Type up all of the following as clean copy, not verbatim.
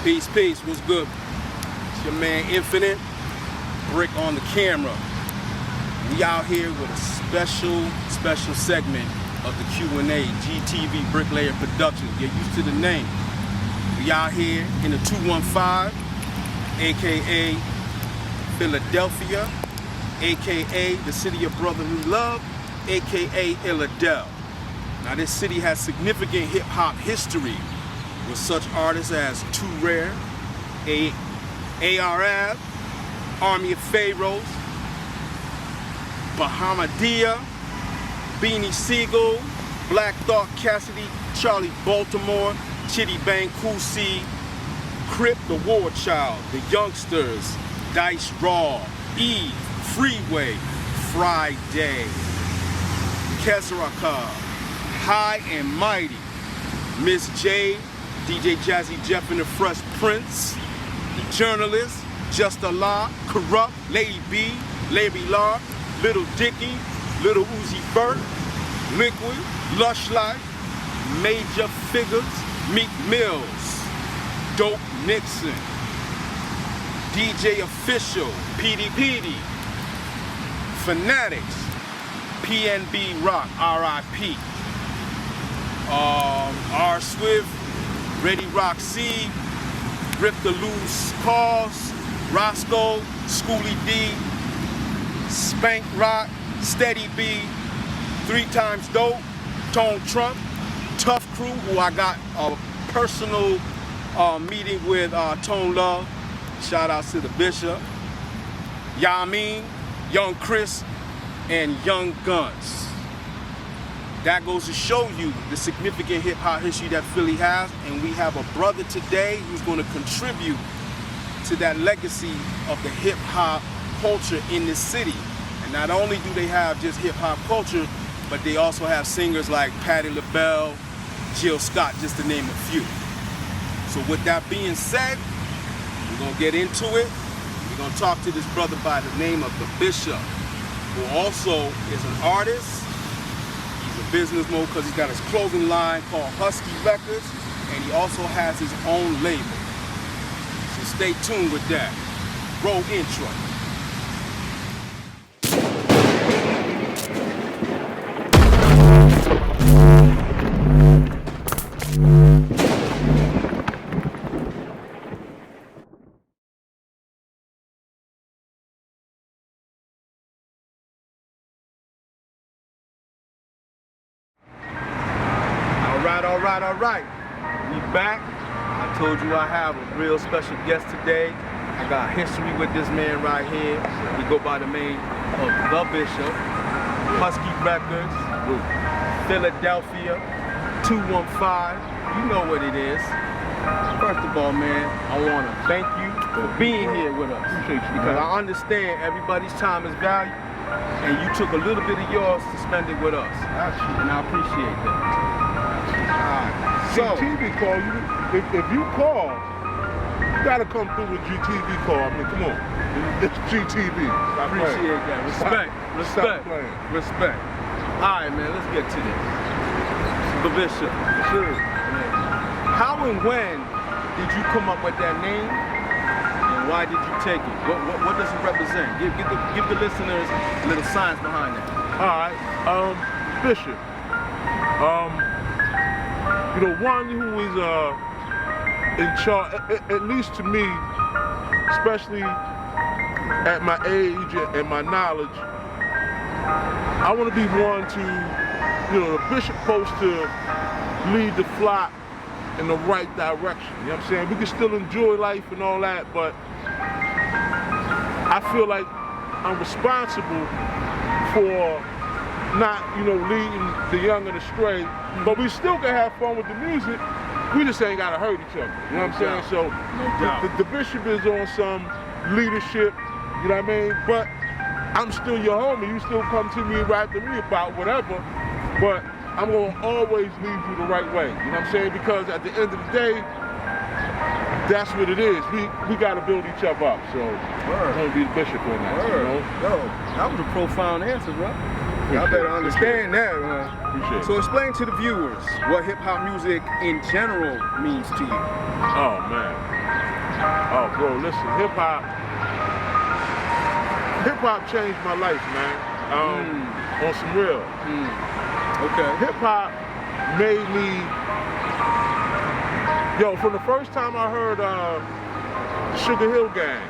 Peace, peace. What's good? It's your man Infinite, Brick on the camera. We out here with a special segment of the Q&A, GTV Bricklayer Productions. Get used to the name. We out here in the 215, aka Philadelphia, aka the city of brotherly love, aka Illadelph. Now this city has significant hip-hop history with such artists as Too Rare, ARF, Army of Pharaohs, Bahamadia, Beanie Siegel, Black Thought Cassidy, Charlie Baltimore, Chitty Bang Coolsey, Crip the War Child, The Youngsters, Dice Raw, Eve, Freeway, Friday, Kesraka, High and Mighty, Miss J, DJ Jazzy Jeff and the Fresh Prince, The Journalist, Just Allah, Corrupt, Lady B, Larry Law, Little Dicky, Little Uzi Vert, Liquid, Lush Life, Major Figures, Meek Mills, Dope Nixon, DJ Official, PD, Fanatics, PNB Rock, RIP, R Swift, Ready Rock C, Rip the Loose Cause, Roscoe, Schoolie D, Spank Rock, Steady B, 3 Times Dope, Tone Trump, Tough Crew, who I got a personal meeting with Tone Love. Shout out to the Bishop, Yamin, Young Chris, and Young Guns. That goes to show you the significant hip-hop history that Philly has, and we have a brother today who's going to contribute to that legacy of the hip-hop culture in this city. And not only do they have just hip-hop culture, but they also have singers like Patti LaBelle, Jill Scott, just to name a few. So with that being said, we're going to get into it. We're going to talk to this brother by the name of The Bishop, who also is an artist. He's a business mode because he's got his clothing line called Husky Records, and he also has his own label. So stay tuned with that. Roll intro. All right. We back. I told you I have a real special guest today. I got history with this man right here. He go by the name of The Bishop, Husky Records, Philadelphia, 215. You know what it is. First of all, man, I want to thank you for being here with us. Because I understand everybody's time is valuable, and you took a little bit of yours to spend it with us. And I appreciate that. So, GTV call you. If you call, you gotta come through with GTV call. I mean, come on. It's GTV. Stop Appreciate playing. that. Respect. Respect. All right, man. Let's get to this. The Bishop. Sure. How and when did you come up with that name, and why did you take it? What does it represent? Give the listeners a little science behind that. All right. Bishop. You know, one who is in charge, at least to me, especially at my age and my knowledge, I want to be one to, you know, the bishop supposed to lead the flock in the right direction. You know what I'm saying? We can still enjoy life and all that, but I feel like I'm responsible for not, you know, leading the young and astray, but we still can have fun with the music. We just ain't gotta hurt each other. You know what I'm saying? So the bishop is on some leadership, you know what I mean? But I'm still your homie. You still come to me and rap to me about whatever, but I'm gonna always lead you the right way. You know what I'm saying? Because at the end of the day, that's what it is. We gotta build each other up. So I'm gonna be the bishop on that. You know? Yo, that was a profound answer, bro. Y'all better understand that, man. So explain to the viewers what hip-hop music in general means to you. Oh, man. Oh, bro, listen, hip hop changed my life, man. On some real. Okay. Hip hop made me, from the first time I heard Sugar Hill Gang,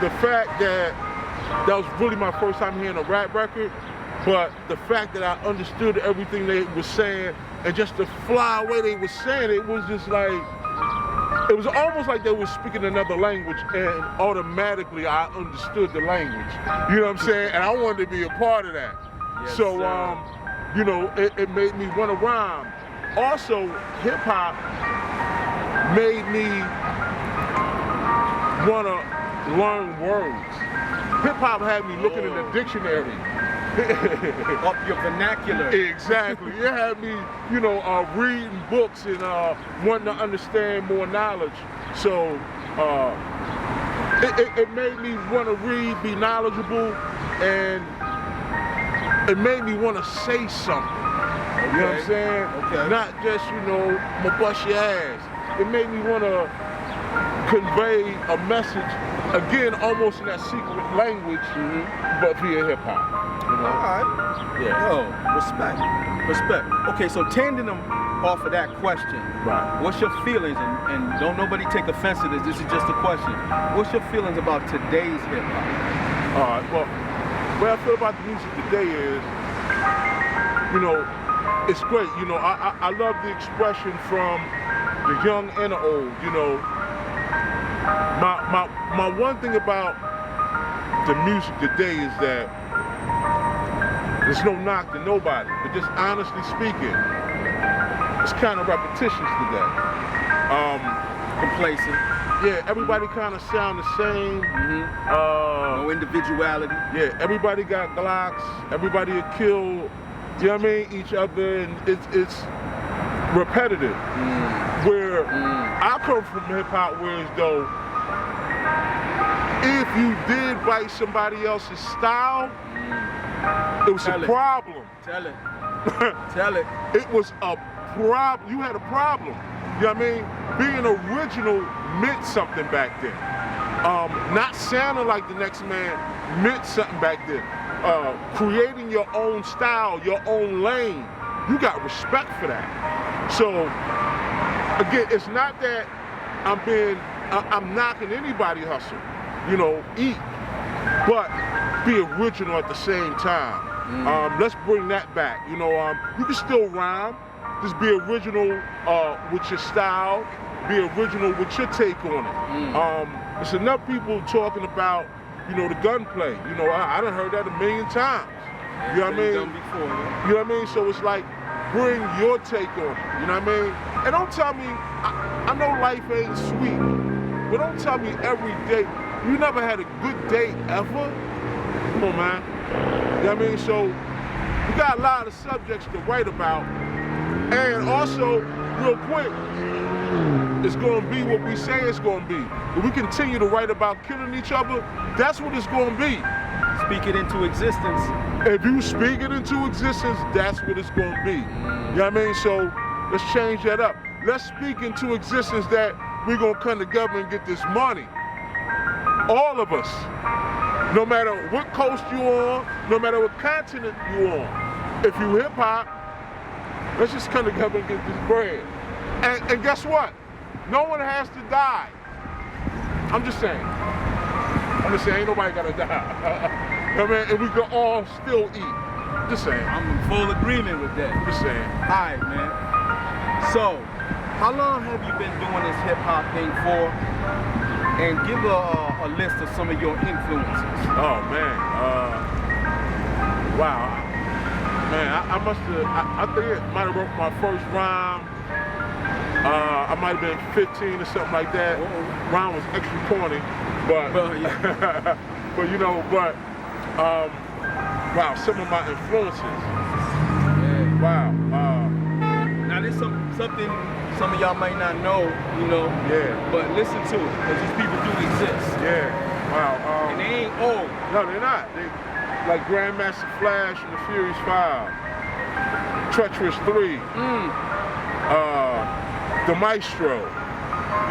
the fact that was really my first time hearing a rap record, but the fact that I understood everything they was saying and just the fly way they was saying it was just like, it was almost like they were speaking another language, and automatically I understood the language. You know what I'm saying? And I wanted to be a part of that. Yes, so, sir. it made me want to rhyme. Also, hip hop made me want to learn words. Hip hop had me looking in the dictionary. Up your vernacular. Exactly. It had me, reading books and wanting to understand more knowledge. So it made me want to read, be knowledgeable, and it made me want to say something. Okay. You know what I'm saying? Okay. Not just, I'ma bust your ass. It made me want to convey a message, again, almost in that secret language, but via hip hop. All right. Yeah. Yo, respect. Okay, so tending them off of that question, Right. what's your feelings, and don't nobody take offense to this is just a question. What's your feelings about today's hip hop? All right, well, what I feel about the music today is, it's great. I love the expression from the young and the old. My one thing about the music today is that there's no knock to nobody, but just honestly speaking, it's kind of repetitious today. Complacent. Yeah, everybody kind of sound the same. No individuality. Yeah, everybody got Glocks. Everybody will kill, each other, and it's repetitive. Where I come from hip hop, where as though if you did write somebody else's style, it was a problem. Tell it. Tell it. It was a problem. You had a problem. You know what I mean? Being original meant something back then. Not sounding like the next man meant something back then. Creating your own style, your own lane, you got respect for that. So, again, it's not that I'm knocking anybody hustle, eat, but be original at the same time. Let's bring that back. You can still rhyme, just be original with your style, be original with your take on it. There's enough people talking about, the gunplay. I done heard that a million times. You know what I mean? Done before, yeah. You know what I mean? So it's like, bring your take on it. You know what I mean? And don't tell me, I know life ain't sweet, but don't tell me every day, you never had a good day ever? Come on, man. You know what I mean? So, we got a lot of subjects to write about. And also, real quick, it's going to be what we say it's going to be. If we continue to write about killing each other, that's what it's going to be. Speak it into existence. If you speak it into existence, that's what it's going to be. You know what I mean? So let's change that up. Let's speak into existence that we're going to come together and get this money. All of us. No matter what coast you on, no matter what continent you on. If you hip hop, let's just come together and get this bread. And guess what? No one has to die. I'm just saying. Ain't nobody gotta die. I mean, and we can all still eat. Just saying. I'm in full agreement with that. Just saying. All right, man. So, how long have you been doing this hip hop thing for? And give a list of some of your influences. Oh man. Wow. Man, I must have. I think it might have wrote my first rhyme. I might have been 15 or something like that. Rhyme was extra corny, but wow, some of my influences. Yeah. Wow. Now there's something some of y'all might not know, Yeah. but listen to it, because these people do exist. Yeah. Wow. And they ain't old. No, they're not. They like Grandmaster Flash and the Furious 5, Treacherous 3, The Maestro.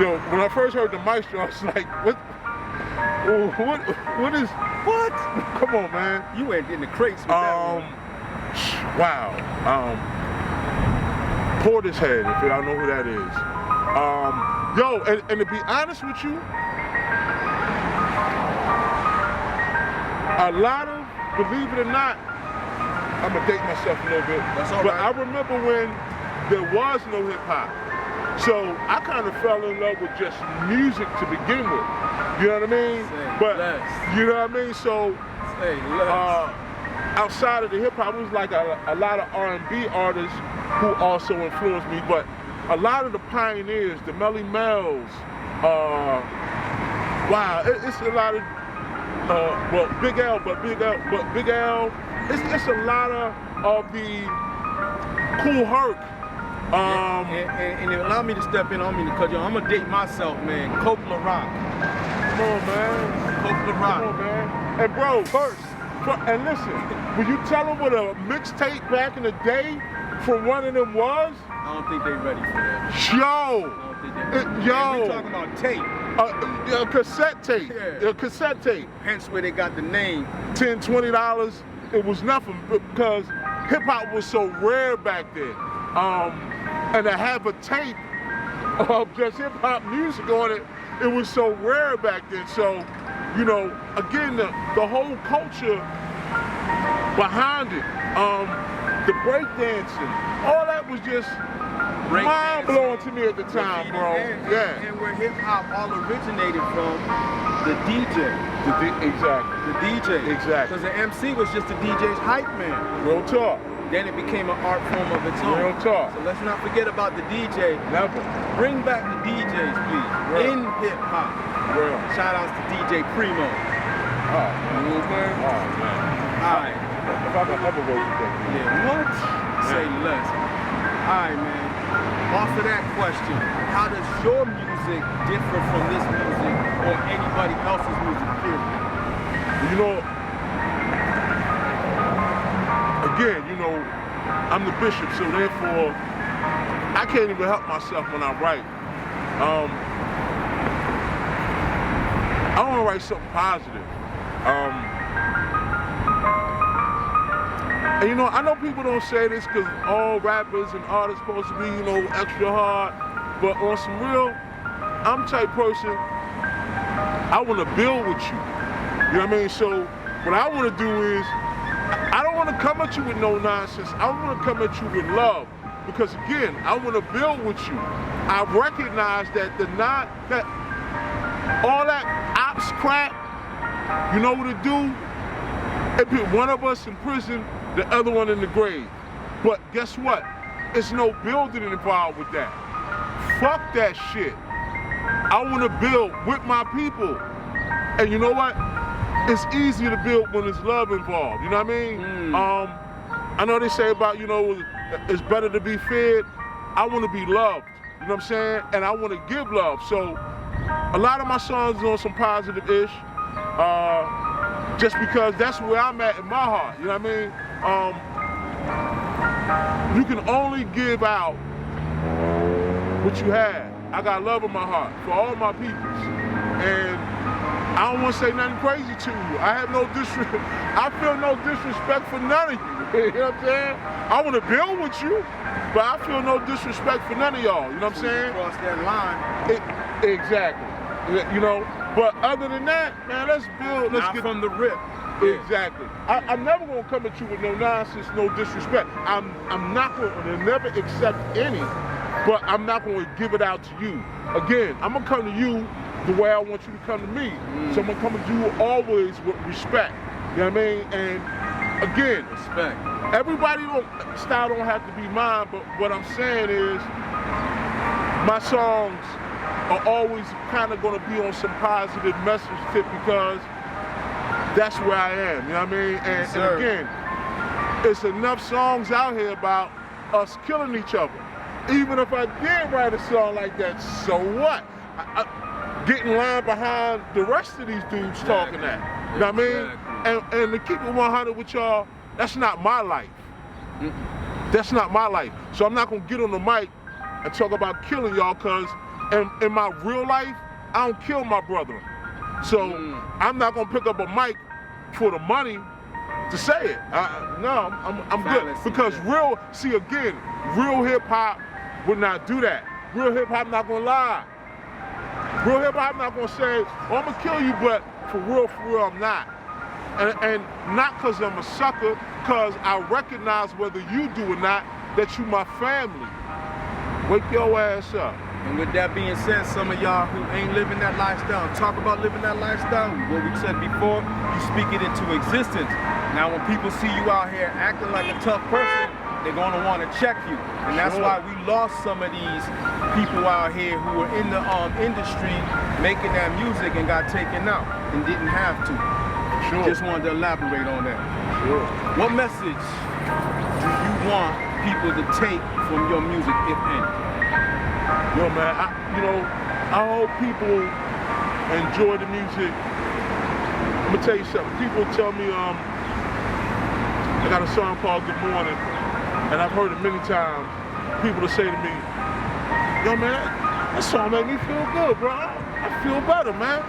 Yo, when I first heard the maestro, I was like, what is, What? come on, man. You went in the crates with that one. Wow. Portishead, if y'all know who that is. Yo, and to be honest with you, a lot of, believe it or not, I'm gonna date myself a little bit. That's all but right. I remember when there was no hip hop. So I kind of fell in love with just music to begin with. You know what I mean? You know what I mean? So outside of the hip hop, it was like a lot of R&B artists who also influenced me. But a lot of the pioneers, the Melly Mel's, wow, it's a lot of well, Big L, it's a lot of the Cool Herc. And allow me to step in on me because I'm gonna date myself, man. Coppola Rock. Come on, man. Coppola Rock. Come on, man. And bro, and listen, when you tell them what a mixtape back in the day from one of them was, I don't think they ready for that. yo, Yo, we talking about tape. A cassette tape. Yeah. A cassette tape. Hence where they got the name. $10, $20. It was nothing because hip hop was so rare back then. And to have a tape of just hip hop music on it, it was so rare back then. So, you know, again, the whole culture behind it, the breakdancing, all that was just mind blowing to me at the time, bro. And where hip hop all originated from, the DJ. Exactly. The DJ. Exactly. Because the MC was just the DJ's hype man. Real talk. Then it became an art form of its own. Real talk. So let's not forget about the DJ. Never. Bring back the DJs, please. Real. In hip hop. Real. Shout outs to DJ Primo. Oh, man. Oh, man. Alright. If I could ever work with that. Yeah, what? Say less. Alright, man. Off of that question, how does your music differ from this music or anybody else's music, period? You know, again, you know, I'm the bishop, so therefore, I can't even help myself when I write. I want to write something positive. And you know, I know people don't say this because all rappers and artists supposed to be, you know, extra hard, but on some real, I'm the type person, I want to build with you. You know what I mean? So what I want to do is, I don't want to come at you with no nonsense. I want to come at you with love. Because again, I want to build with you. I recognize that all that ops crap, you know what it do? It put one of us in prison, the other one in the grave. But guess what? It's no building involved with that. Fuck that shit. I want to build with my people. And you know what? It's easier to build when there's love involved. You know what I mean? I know they say about, you know, it's better to be fed. I want to be loved. You know what I'm saying? And I want to give love. So a lot of my songs are on some positive-ish. Just because that's where I'm at in my heart. You know what I mean? You can only give out what you have. I got love in my heart for all my peoples. And I don't want to say nothing crazy to you. I have no disrespect. I feel no disrespect for none of you. You know what I'm saying? I want to build with you, but I feel no disrespect for none of y'all. You know what I'm saying? Cross that line. Exactly. You know, but other than that, man, let's build. Let's get from the rip. Exactly. I'm never gonna come at you with no nonsense, no disrespect. I'm not gonna never accept any, but I'm not gonna give it out to you. Again, I'm gonna come to you the way I want you to come to me. So I'm gonna come to you always with respect. You know what I mean? And again, respect. Everybody style don't have to be mine, but what I'm saying is my songs are always kind of going to be on some positive message tip because that's where I am, you know what I mean? And again, it's enough songs out here about us killing each other. Even if I did write a song like that, so what? Getting line behind the rest of these dudes talking that. You know what I mean? And to keep it 100 with y'all, that's not my life. That's not my life. So I'm not going to get on the mic and talk about killing y'all because in my real life, I don't kill my brother. So I'm not gonna pick up a mic for the money to say it. No, I'm good. Because real hip hop would not do that. Real hip hop not gonna lie. Real hip hop not gonna say, oh, I'm gonna kill you, but for real, I'm not. And not because I'm a sucker, because I recognize whether you do or not, that you my family. Wake your ass up. And with that being said, some of y'all who ain't living that lifestyle, talk about living that lifestyle, what we said before, you speak it into existence. Now when people see you out here acting like a tough person, they're gonna wanna check you. And that's why we lost some of these people out here who were in the industry making that music and got taken out and didn't have to. Just wanted to elaborate on that. What message do you want people to take from your music, if any? Yo, man, I hope people enjoy the music. I'm gonna tell you something. People tell me, I got a song called Good Morning, and I've heard it many times. People will say to me, yo, man, that song make me feel good, bro. I feel better, man.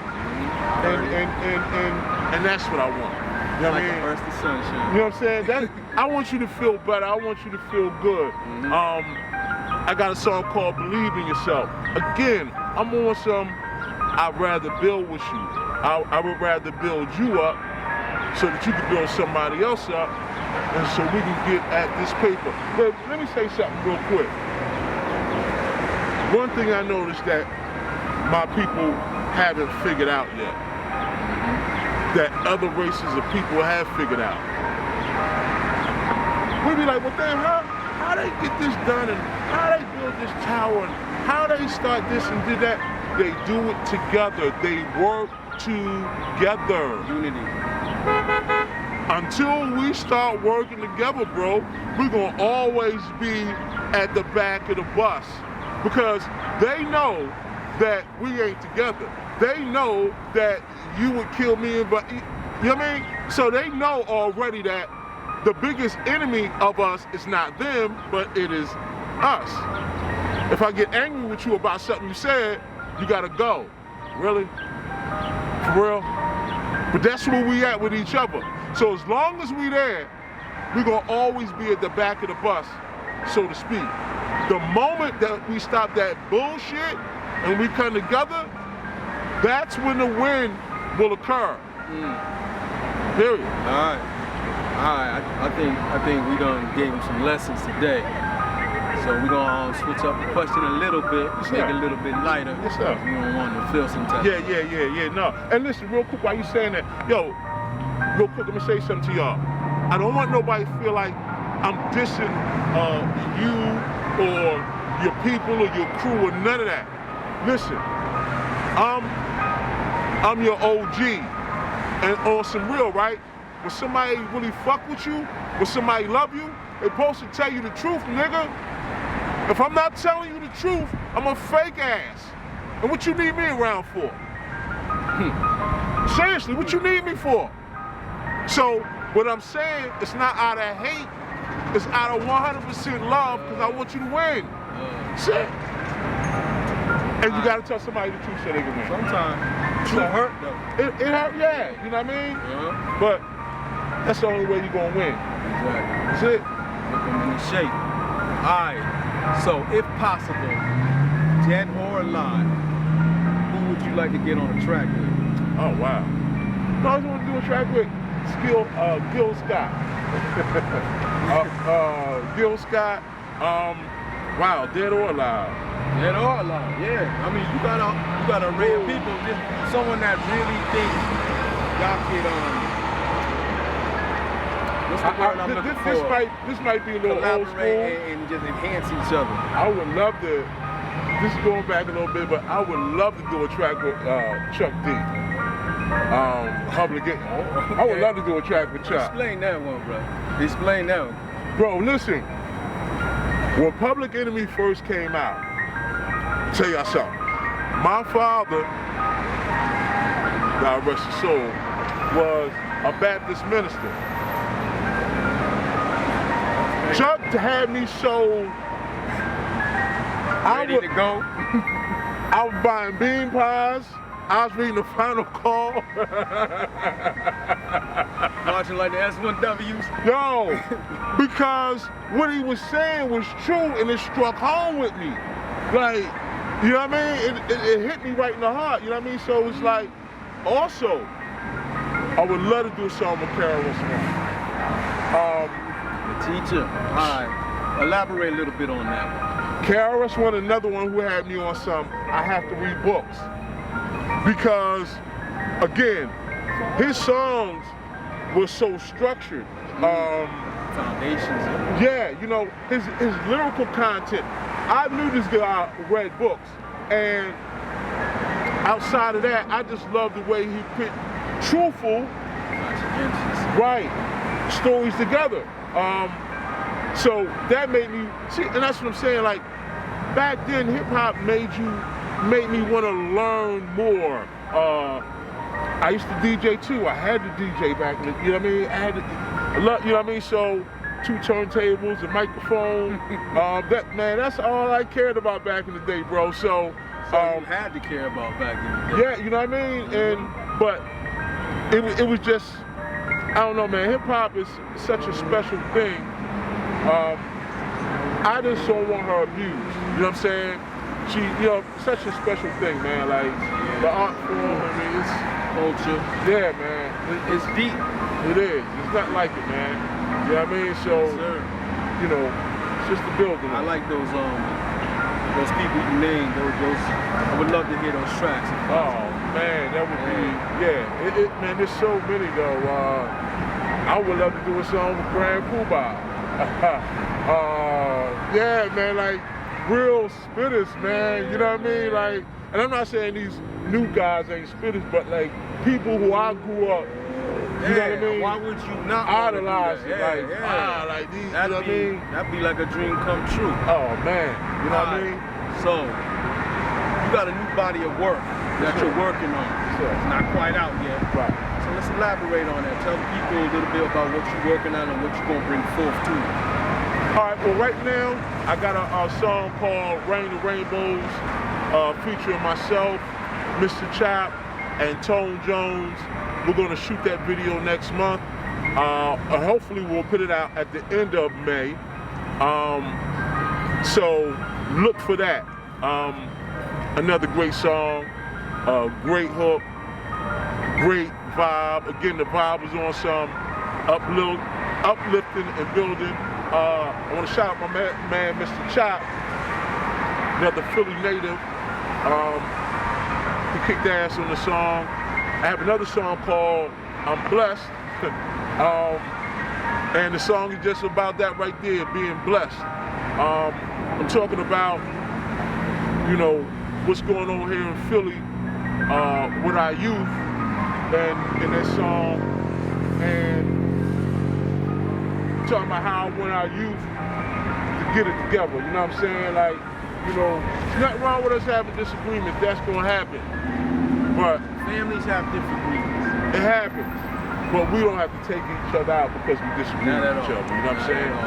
And that's what I want. You know what I mean? Like the sunshine. You know what I'm saying? I want you to feel better. I want you to feel good. I got a song called Believe in Yourself. Again, I'm on some, I'd rather build with you. I would rather build you up so that you can build somebody else up and so we can get at this paper. But let me say something real quick. One thing I noticed that my people haven't figured out yet, that other races of people have figured out. We be like, well, damn, how they get this done and how they build this tower and how they start this and did that? They do it together. They work together. Unity. Until we start working together, bro, we're gonna always be at the back of the bus because they know that we ain't together. They know that you would kill me, but you know what I mean? So they know already that the biggest enemy of us is not them, but it is us. If I get angry with you about something you said, you gotta go. Really? For real? But that's where we at with each other. So as long as we there, we're gonna always be at the back of the bus, so to speak. The moment that we stop that bullshit and we come together, that's when the win will occur. Period. All right. I think we done gave him some lessons today. So we're gonna switch up the question a little bit, make it a little bit lighter. Yes, sir. We don't want to feel some type. Yeah. No. And listen, real quick, while you saying that, yo, real quick, let me say something to y'all. I don't want nobody to feel like I'm dissing you or your people or your crew or none of that. Listen, I'm your OG, and on some real, right? When somebody really fuck with you, when somebody love you, they supposed to tell you the truth, nigga. If I'm not telling you the truth, I'm a fake ass. And what you need me around for? Seriously, what you need me for? So, what I'm saying, it's not out of hate, it's out of 100% love, because I want you to win. Shit. And you gotta tell somebody the truth so they can win. Sometimes it hurt though. It hurt, yeah, you know what I mean? But that's the only way you're gonna win. Exactly. That's it. Put them in shape. Alright, so if possible, dead or alive, who would you like to get on a track with? Oh, wow. No, I just want to do a track with Gil Scott. Gil Scott, wow, dead or alive. Dead or alive, yeah. I mean, you got a array of people, just someone that really thinks y'all could, what's the word I'm looking for? This might be a little old school. And just enhance each other. I would love to, this is going back a little bit, but I would love to do a track with Chuck D. I would love to do a track with Chuck. Explain that one, bro. Explain that one. Bro, listen. When Public Enemy first came out, I'll tell y'all something. My father, God rest his soul, was a Baptist minister. Chuck had me so ready to go. I was buying bean pies. I was reading the Final Call. Watching like the S1Ws. Yo, because what he was saying was true and it struck home with me. Like, you know what I mean? It hit me right in the heart, you know what I mean? So it's like, also, I would love to do a song with KRS One. The teacher. All right. Elaborate a little bit on that one. KRS One, another one who had me on some, I have to read books. Because, again, his songs were so structured. Foundations. Yeah, you know, his lyrical content. I knew this guy read books. And outside of that, I just love the way he put truthful, right, stories together. So that made me, see, and that's what I'm saying, like, back then hip hop made me want to learn more. I used to DJ too. I had to DJ back in the, you know what I mean? I had to, you know what I mean? So 2 turntables, a microphone. That's all I cared about back in the day, bro. So you had to care about back in the day. Yeah, you know what I mean? But it was just, I don't know, man. Hip hop is such a special thing. I just don't want her abused. You know what I'm saying? She, you know, such a special thing, man. Like the art form, I mean, it's culture. Yeah, man. It's deep. It is. It's not like it, man. You know what I mean? So, yes, you know, it's just the building. I like those people you named. Those. I would love to hear those tracks. Oh man, that would be, yeah. Man, there's so many though. I would love to do a song with Grand Poobah. Yeah, man, like real spitters, man. You know what I mean? Like, and I'm not saying these new guys ain't spitters, but like people who I grew up. You know what I mean? Why would you not idolize it? Yeah, like these, that'd you know what I mean? That'd be like a dream come true. Oh man, you know what I mean? So, you got a new body of work that you're working on. Sure. It's not quite out yet. Right. So let's elaborate on that. Tell people a little bit about what you're working on and what you're gonna bring forth to you. All right, well right now, I got a song called Rain the Rainbows, featuring myself, Mr. Chop, and Tone Jones. We're gonna shoot that video next month. Hopefully we'll put it out at the end of May. So look for that. Another great song, great hook, great vibe. Again, the vibe was on some uplifting and building. I want to shout out my man, Mr. Chop, another Philly native. He kicked ass on the song. I have another song called I'm Blessed. And the song is just about that right there, being blessed. I'm talking about, you know, what's going on here in Philly with our youth and in that song. And talking about how I want our youth to get it together. You know what I'm saying? Like, you know, there's nothing wrong with us having disagreements. That's going to happen. But families have different reasons. It happens. But we don't have to take each other out because we disagree with each other. You know what I'm saying?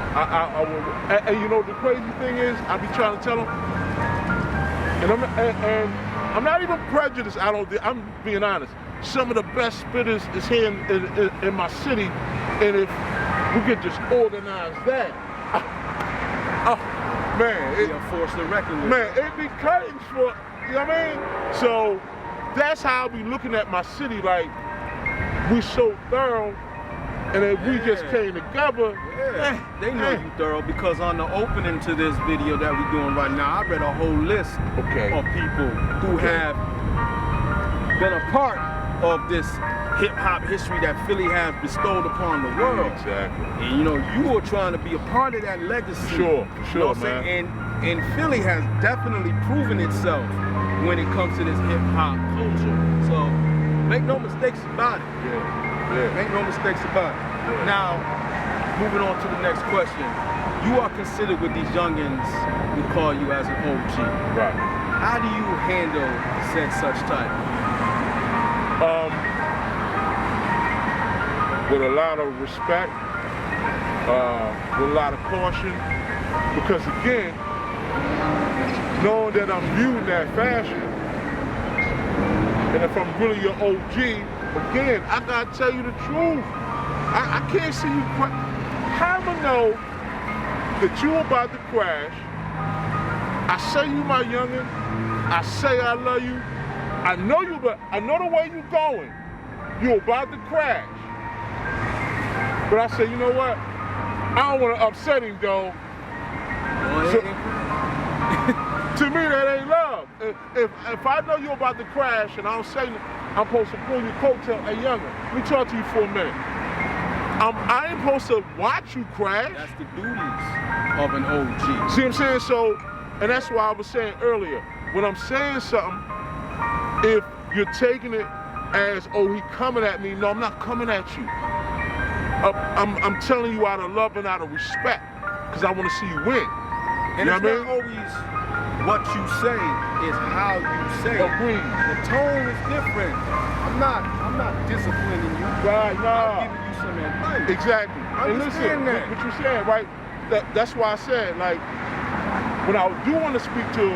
And you know, the crazy thing is, I be trying to tell them, and I'm not even prejudiced. I'm being honest. Some of the best spitters is here in my city, and if we could just organize that, man, it force the record. Man, it'd be curtains for, you know what I mean? So that's how I be looking at my city, like, we so thorough, and if we just came together, they know you thorough because on the opening to this video that we're doing right now, I read a whole list of people who have been a part of this hip-hop history that Philly has bestowed upon the world. Exactly. And you know, you are trying to be a part of that legacy. Sure, you know man. And Philly has definitely proven itself when it comes to this hip-hop culture. So make no mistakes about it. Make no mistakes about it. Now, moving on to the next question. You are considered with these youngins who call you as an OG. Right. How do you handle said such type? With a lot of respect, with a lot of caution, because again, knowing that I'm viewed in that fashion. And if I'm really your OG, again, I gotta tell you the truth. I can't see you how am I know that you about to crash? I say you my youngin', I say I love you. I know you, but I know the way you going. You about to crash. But I say, you know what? I don't want to upset him though. So, to me, that ain't love. If I know you're about to crash and I don't say I'm supposed to pull your coattail, hey younger, let me talk to you for a minute. I ain't supposed to watch you crash. That's the duties of an OG. See what I'm saying? So, and that's why I was saying earlier, when I'm saying something, if you're taking it as, oh, he coming at me, no, I'm not coming at you. I'm telling you out of love and out of respect, because I want to see you win. And you know it's what I mean? not always what you say, is how you say it. Agreed. The tone is different. I'm not disciplining you. Right, nah. I'm giving you some advice. Exactly. And listen, that. what you're saying, right? That's why I said, like, when I do want to speak to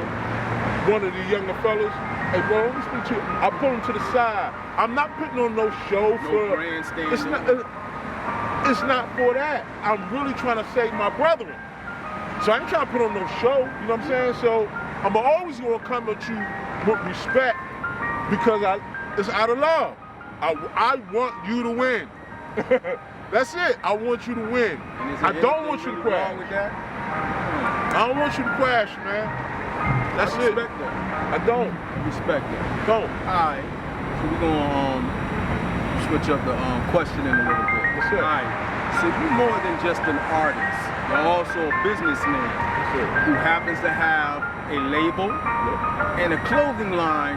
one of the younger fellas, hey bro, let me speak to you. I pull him to the side. I'm not putting on no show for grandstanding. It's not for that. I'm really trying to save my brethren. So I ain't trying to put on no show, you know what I'm saying? So I'm always gonna come at you with respect because it's out of love. I want you to win. That's it. I want you to win. I don't want you to crash. Wrong with that? I don't want you to crash, man. That's I respect it. That. I don't. Respect that. Don't. Alright. So we're gonna switch up the questioning a little bit. Yes, sir. Alright. So you're more than just an artist. You're also a businessman who happens to have a label and a clothing line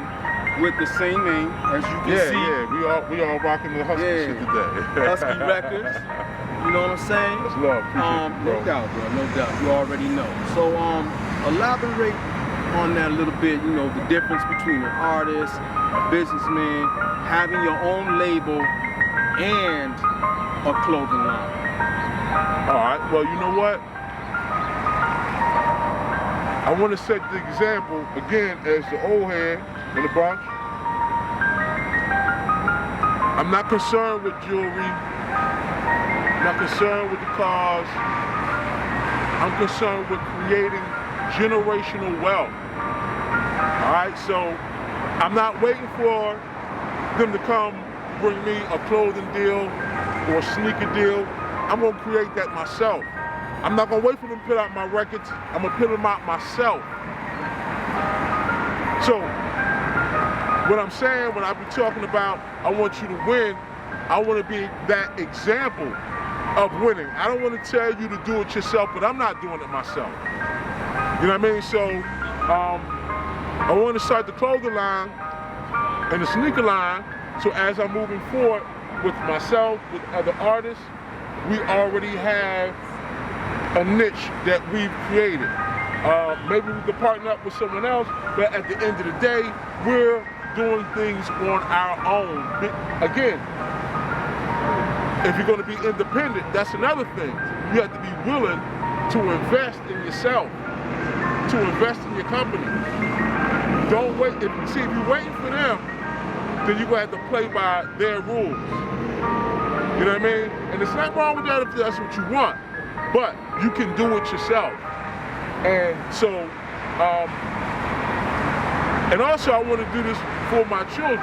with the same name, as you can see. Yeah, we all rocking the Husky shit today. Husky Records. You know what I'm saying? That's love. No doubt, bro. No doubt. You already know. So elaborate on that a little bit. You know, the difference between an artist, a businessman, having your own label, and a clothing line. All right. Well, you know what? I want to set the example again as the old head in the Bronx. I'm not concerned with jewelry. I'm not concerned with the cars. I'm concerned with creating generational wealth. All right, so I'm not waiting for them to come bring me a clothing deal or a sneaker deal. I'm gonna create that myself. I'm not gonna wait for them to put out my records. I'm gonna put them out myself. So, what I'm saying when I be talking about I want you to win, I want to be that example of winning. I don't want to tell you to do it yourself, but I'm not doing it myself. You know what I mean? So, I want to start the clothing line and the sneaker line, so as I'm moving forward with myself, with other artists, we already have a niche that we've created. Maybe we could partner up with someone else, but at the end of the day, we're doing things on our own. Again, if you're going to be independent, that's another thing. You have to be willing to invest in yourself, to invest in your company. Don't wait. If you're waiting for them, then you're going to have to play by their rules. You know what I mean? And there's nothing wrong with that if that's what you want, but you can do it yourself. And so, and also I want to do this for my children,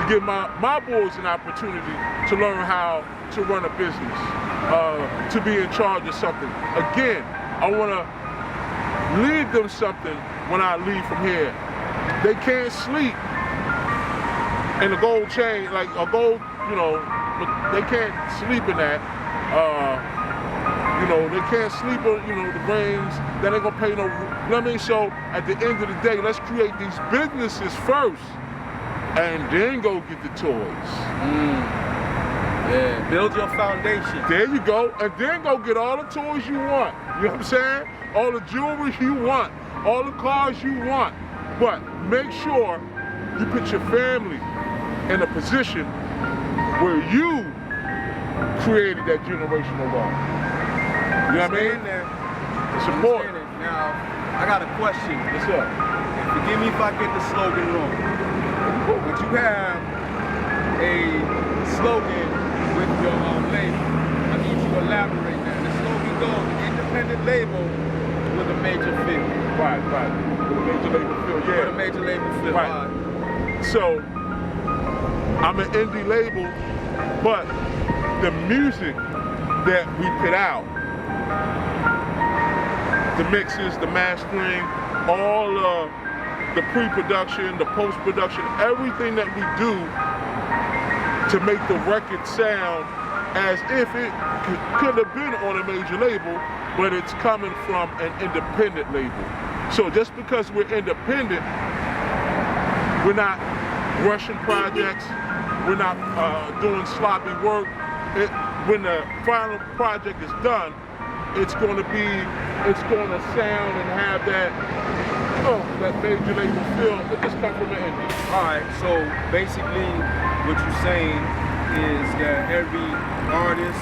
to give my boys an opportunity to learn how to run a business, to be in charge of something. Again, I want to leave them something when I leave from here. They can't sleep in a gold chain, like a gold, you know, they can't sleep in that. You know, they can't sleep on, you know, the brains, then they're gonna pay no, you know what I mean? So at the end of the day, let's create these businesses first and then go get the toys. Yeah, build your foundation. There you go, and then go get all the toys you want. You know what I'm saying? All the jewelry you want, all the cars you want. But make sure you put your family in a position where you created that generational wealth. You know what I mean? support. Understand it. Now, I got a question. What's up? Forgive me if I get the slogan wrong. But you have a slogan with your label. I need you to elaborate that. The slogan goes, independent label with a major feel. Right. With a major label feel, yeah. With a major label feel. Right. So, I'm an indie label, but the music that we put out, the mixes, the mastering, all the pre-production, the post-production, everything that we do to make the record sound as if it could have been on a major label, but it's coming from an independent label. So just because we're independent, we're not rushing projects, we're not doing sloppy work. When the final project is done, it's going to sound and have that major label feel that just come from the indie. All right, so basically what you're saying is that every artist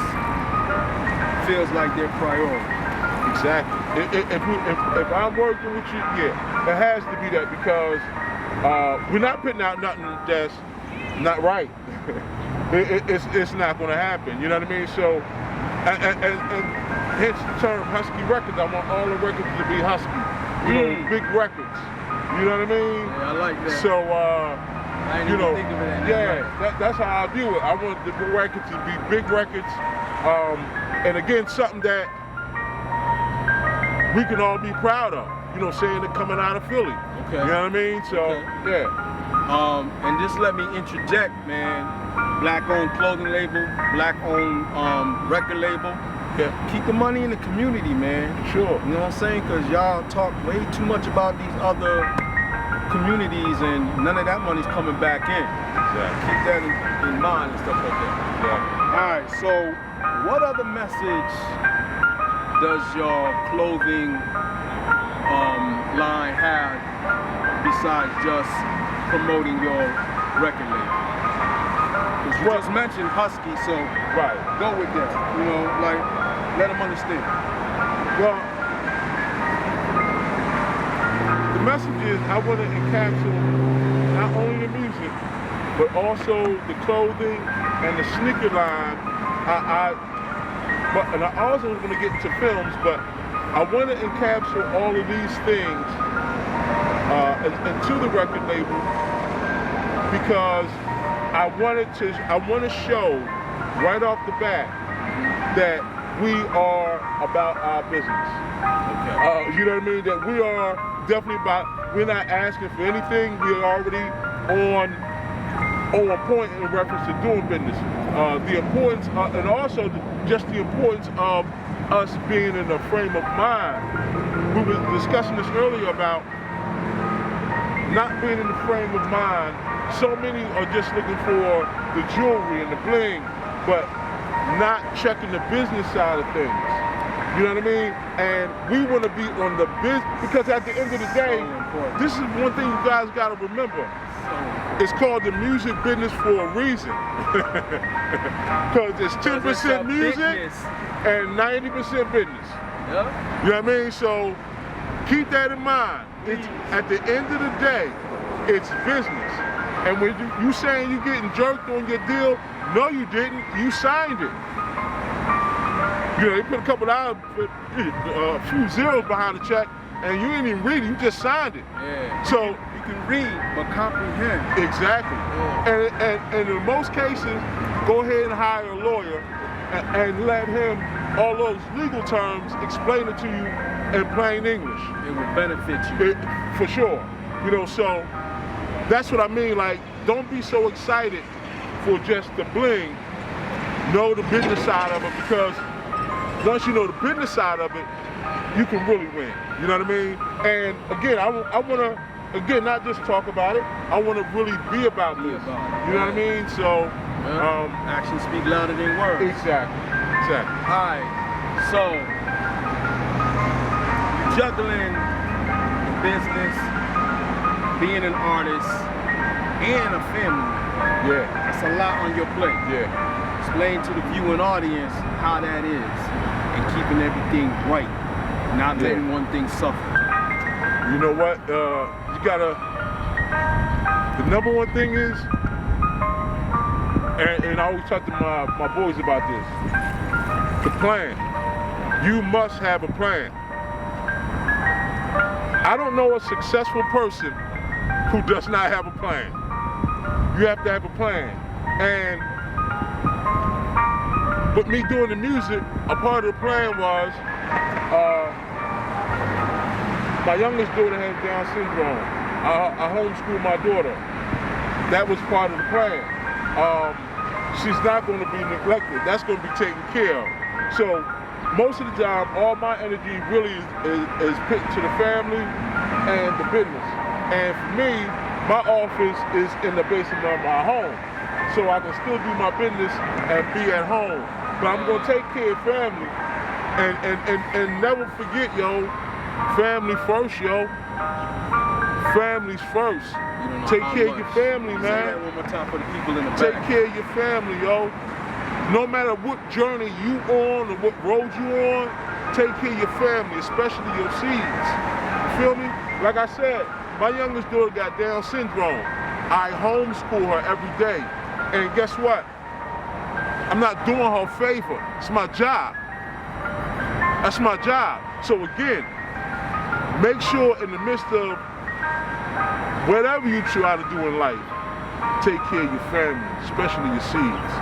feels like their priority. Exactly. If I'm working with you, yeah, it has to be that, because we're not putting out nothing that's not right. It's not going to happen. You know what I mean? So, and hence the term Husky Records. I want all the records to be husky. You know, big records. You know what I mean? Yeah, I like that. So, I didn't even think of it in that way. that's how I view it. I want the records to be big records, and again, something that we can all be proud of. You know, saying it coming out of Philly. Okay. You know what I mean? So, yeah. And just let me interject, man. Black-owned clothing label, black-owned record label. Yeah. Keep the money in the community, man. Sure. You know what I'm saying? Because y'all talk way too much about these other communities, and none of that money's coming back in. Exactly. Keep that in mind and stuff like that. Yeah. All right, so what other message does your clothing line have besides just promoting your record label? Because you just mentioned Husky, so go with that. You know, like, let them understand. Well, the message is I want to encapsulate not only the music, but also the clothing and the sneaker line. And I also was going to get into films, but I want to encapsulate all of these things into the record label, because I want to show right off the bat that we are about our business. Okay. You know what I mean? That we are definitely about, we're not asking for anything. We're already on point in reference to doing business. The importance, and also just the importance of us being in a frame of mind. We were discussing this earlier about not being in the frame of mind. So many are just looking for the jewelry and the bling, but not checking the business side of things. You know what I mean? And we want to be on the business, because at the end of the day, this is one thing you guys got to remember. It's called the music business for a reason. Because it's 10% music and 90% business. Yeah. You know what I mean? So keep that in mind. At the end of the day, it's business. And when you saying you getting jerked on your deal, no you didn't, you signed it. You know, they put a couple of a few zeros behind the check, and you didn't even read it, you just signed it. Yeah. So you can read, but comprehend. Exactly. Yeah. And in most cases, go ahead and hire a lawyer and let him, all those legal terms, explain it to you in plain English. It will benefit you. For sure. You know, so that's what I mean. Like, don't be so excited for just the bling. Know the business side of it, because once you know the business side of it, you can really win. You know what I mean? And again, I want to, again, not just talk about it. I want to really be about this. You know what I mean? So, actions speak louder than words. Exactly. All right. So, juggling business, being an artist, and a family. Yeah. That's a lot on your plate. Yeah. Explain to the viewing audience how that is, and keeping everything right. Not letting one thing suffer. You know what? You gotta. The number one thing is, and I always talk to my boys about this, the plan. You must have a plan. I don't know a successful person who does not have a plan. You have to have a plan. And with me doing the music, a part of the plan was, my youngest daughter has Down syndrome. I homeschool my daughter. That was part of the plan. She's not going to be neglected. That's going to be taken care of. So most of the time, all my energy really is put to the family and the business. And for me, my office is in the basement of my home. So I can still do my business and be at home. But I'm going to take care of family. And never forget, yo, family first, yo. Family's first. Take care of your family, man. Say that one more time for the people in the back. Take care of your family, yo. No matter what journey you on or what road you on, take care of your family, especially your seeds. You feel me? Like I said, my youngest daughter got Down syndrome. I homeschool her every day. And guess what? I'm not doing her a favor. It's my job. That's my job. So again, make sure in the midst of whatever you try to do in life, take care of your family, especially your seeds.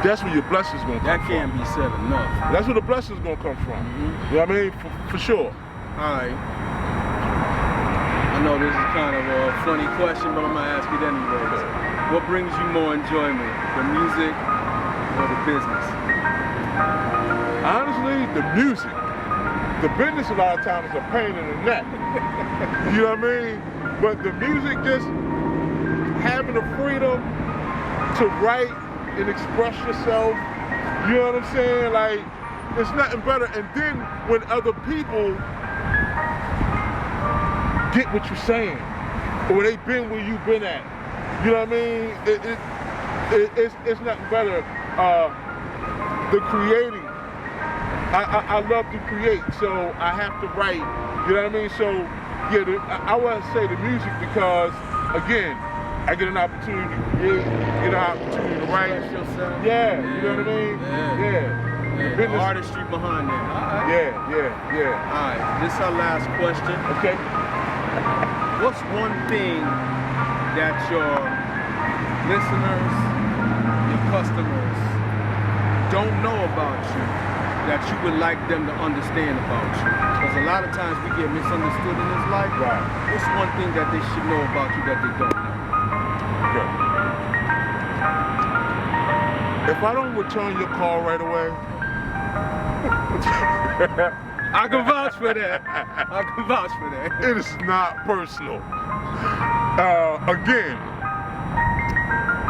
That's where your blessings gonna come from. That can't be said enough. That's where the blessings gonna come from. You know what I mean? For sure. All right. I know this is kind of a funny question, but I'm gonna ask it anyways. What brings you more enjoyment, the music or the business? Honestly, the music. The business a lot of times is a pain in the neck. You know what I mean? But the music, just having the freedom to write and express yourself, you know what I'm saying? Like, it's nothing better. And then when other people get what you're saying, or they've been where you've been at, you know what I mean? It's nothing better. The creating. I love to create, so I have to write, you know what I mean? So, yeah, I wouldn't say the music because, again, I get an opportunity to create, get an opportunity to write. Yeah, you know what I mean? Yeah. The artistry behind that. All right. Yeah. All right, this is our last question. Okay. What's one thing that your listeners, your customers don't know about you that you would like them to understand about you? Because a lot of times we get misunderstood in this life. Right. What's one thing that they should know about you that they don't know? Okay. If I don't return your call right away, I can vouch for that. I can vouch for that. it is not personal. Again,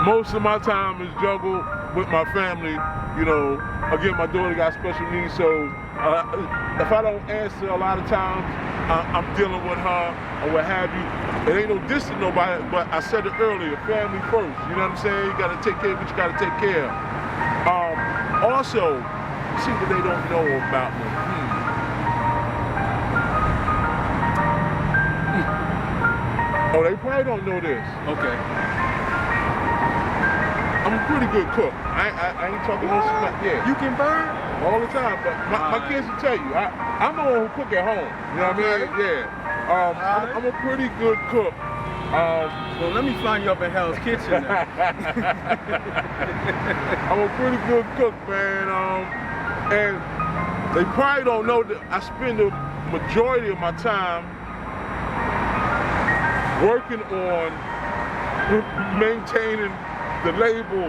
most of my time is juggled with my family. You know, again, my daughter got special needs, so if I don't answer a lot of times, I'm dealing with her or what have you. It ain't no diss to nobody, but I said it earlier, family first. You know what I'm saying? You gotta take care of what you gotta take care of. Also, see what they don't know about me. Oh, they probably don't know this. Okay. I'm a pretty good cook. I ain't talking no smack. Yeah. You can burn? All the time, but my kids will tell you, I'm the one who cook at home. You know what I mean? Yeah. I'm a pretty good cook. Well, let me find you up in Hell's Kitchen now. I'm a pretty good cook, man. And they probably don't know that I spend the majority of my time working on maintaining the label,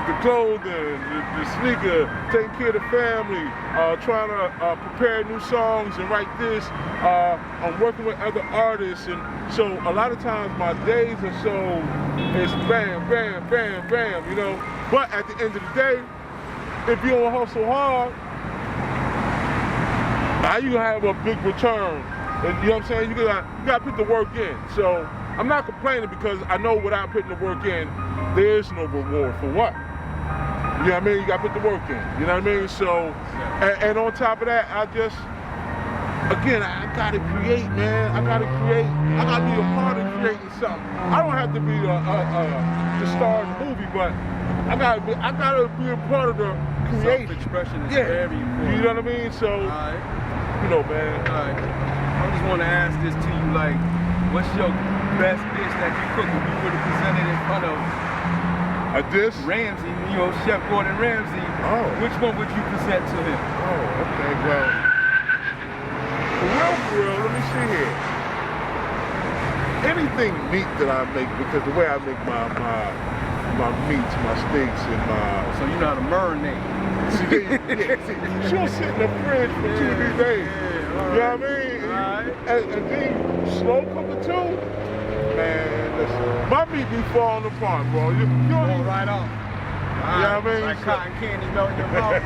the clothing, the sneaker, taking care of the family, trying to prepare new songs and write this. I'm working with other artists, and so a lot of times my days are so, it's bam, bam, bam, bam, you know. But at the end of the day, if you don't hustle hard, how you gonna have a big return? And, you know what I'm saying? You gotta put the work in. So I'm not complaining because I know without putting the work in, there is no reward for what? You know what I mean? You gotta put the work in. You know what I mean? So, and on top of that, again, I gotta create, man. I gotta create. I gotta be a part of creating something. I don't have to be the star of the movie, but I gotta be a part of the creation. Self-expression is very important. You know what I mean? So, you know, man. I just want to ask this to you, like, what's your best dish that you cook if you were to present it in front of a dish? Ramsay, you know, Chef Gordon Ramsay? Oh. Which one would you present to him? Oh, okay, well, for real, let me see here. Anything meat that I make, because the way I make my meats, my steaks, and my... So you know how to marinate. See, she'll sit in the fridge for 2 to 3 days. You know what I mean? And then slow cook it too. Man, listen, my meat be falling apart, bro. You Go right off. You know what I mean? Like cotton candy melting your mouth.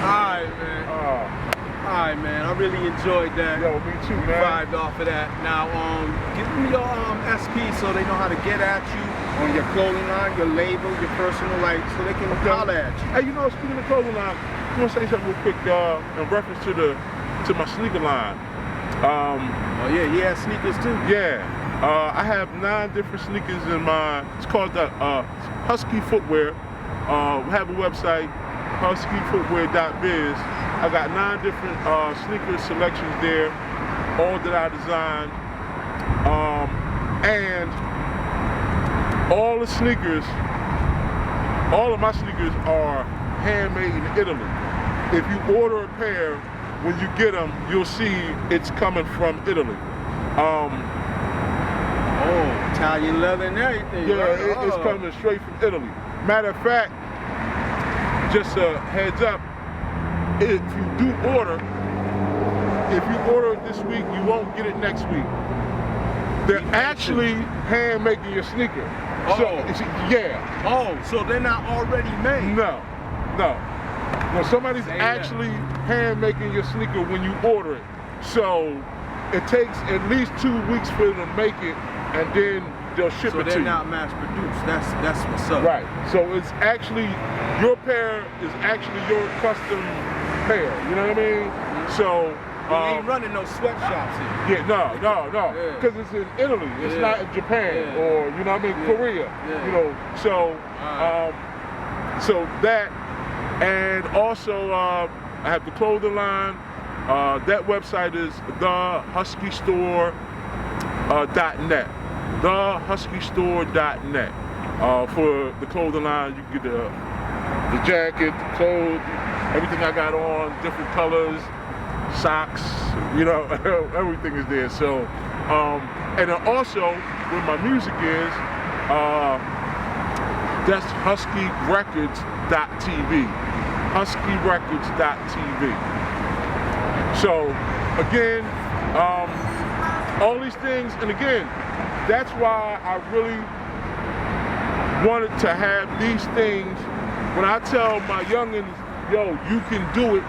Alright, man. Alright, man. I really enjoyed that. Yo, me too, man. Vibed off of that. Now, give me your SP so they know how to get at you on your clothing line, your label, your personal, like, so they can holler at you. Hey, you know, speaking of clothing line, I want to say something real quick in reference to my sneaker line. Oh yeah, he has sneakers too. Yeah, I have 9 different sneakers in my. It's called the Husky Footwear. We have a website, huskyfootwear.biz. I got 9 different sneaker selections there, all that I designed, and all the sneakers, all of my sneakers are handmade in Italy. If you order a pair, when you get them, you'll see it's coming from Italy. Oh, Italian leather and everything. Yeah, right? it's coming straight from Italy. Matter of fact, just a heads up, if you do order, if you order it this week, you won't get it next week. They're actually hand making your sneaker. Oh. So, yeah. Oh, so they're not already made? No. Somebody's actually hand making your sneaker when you order it. So it takes at least 2 weeks for them to make it, and then they'll ship it to you. So they're not mass produced. That's what's up. Right. So it's actually, your pair is actually your custom pair. You know what I mean? So you ain't running no sweatshops here. Yeah, no. Because it's in Italy. It's not in Japan or, you know what I mean, Korea. You know, so so that, and also I have the clothing line. That website is thehuskystore.net. Thehuskystore.net. For the clothing line, you can get the jacket, the clothes, everything I got on, different colors, socks, you know, everything is there. So, and then also where my music is, that's huskyrecords.tv. huskyrecords.tv. So, again, all these things, and again, that's why I really wanted to have these things. When I tell my youngins, yo, you can do it,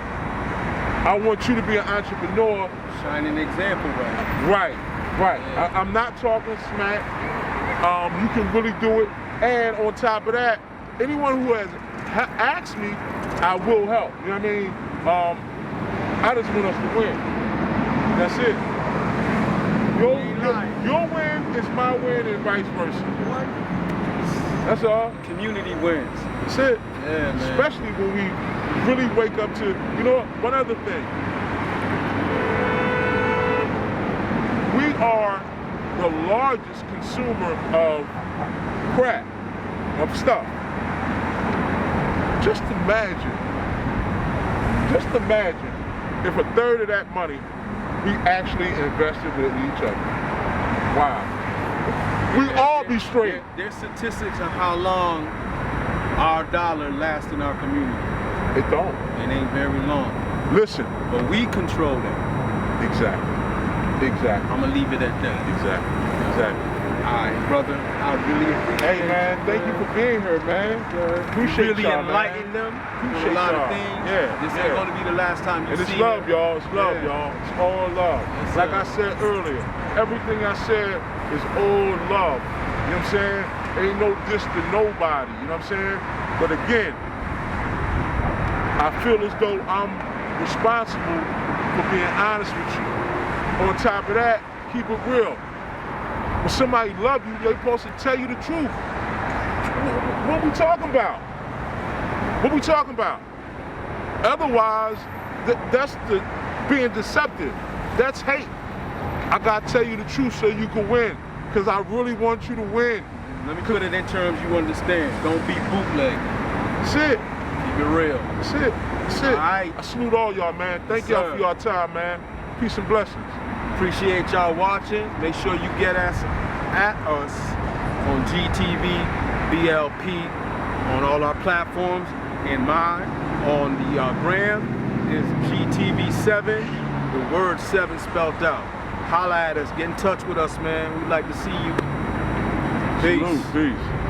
I want you to be an entrepreneur. Shining example, right? Right. Yeah. I'm not talking smack. You can really do it. And on top of that, anyone who has asked me, I will help. You know what I mean? I just want us to win. That's it. Your win is my win and vice versa. That's all. Community wins. That's it. Yeah, man. Especially when we really wake up to, you know what, one other thing. We are the largest consumer of crap, of stuff. Just imagine if a third of that money we actually invested in each other. Wow. We all be straight. There's statistics on how long our dollar lasts in our community. It don't. It ain't very long. Listen. But we control that. Exactly. I'm gonna leave it at that. Exactly. All right, brother. I really appreciate it. Hey, man, thank you for being here, man. Appreciate really y'all, enlighten them on a lot of things. This ain't gonna be the last time you see them. And it's love, y'all. It's love, y'all. It's all love. Yes, like I said earlier, everything I said is all love. You know what I'm saying? Ain't no diss to nobody. You know what I'm saying? But again, I feel as though I'm responsible for being honest with you. On top of that, keep it real. When somebody love you, they're supposed to tell you the truth. What we talking about? What we talking about? Otherwise, that's the being deceptive. That's hate. I gotta tell you the truth so you can win, because I really want you to win. Let me put it in terms you understand. Don't be bootleg. That's it. Keep it real. That's it. That's it. All right. I salute all y'all, man. Thank y'all for your time, man. Peace and blessings. Appreciate y'all watching. Make sure you get at us on GTV, BLP, on all our platforms. And mine on the gram is GTV7, the word 7 spelled out. Holla at us, get in touch with us, man. We'd like to see you. Peace. Salute. Peace.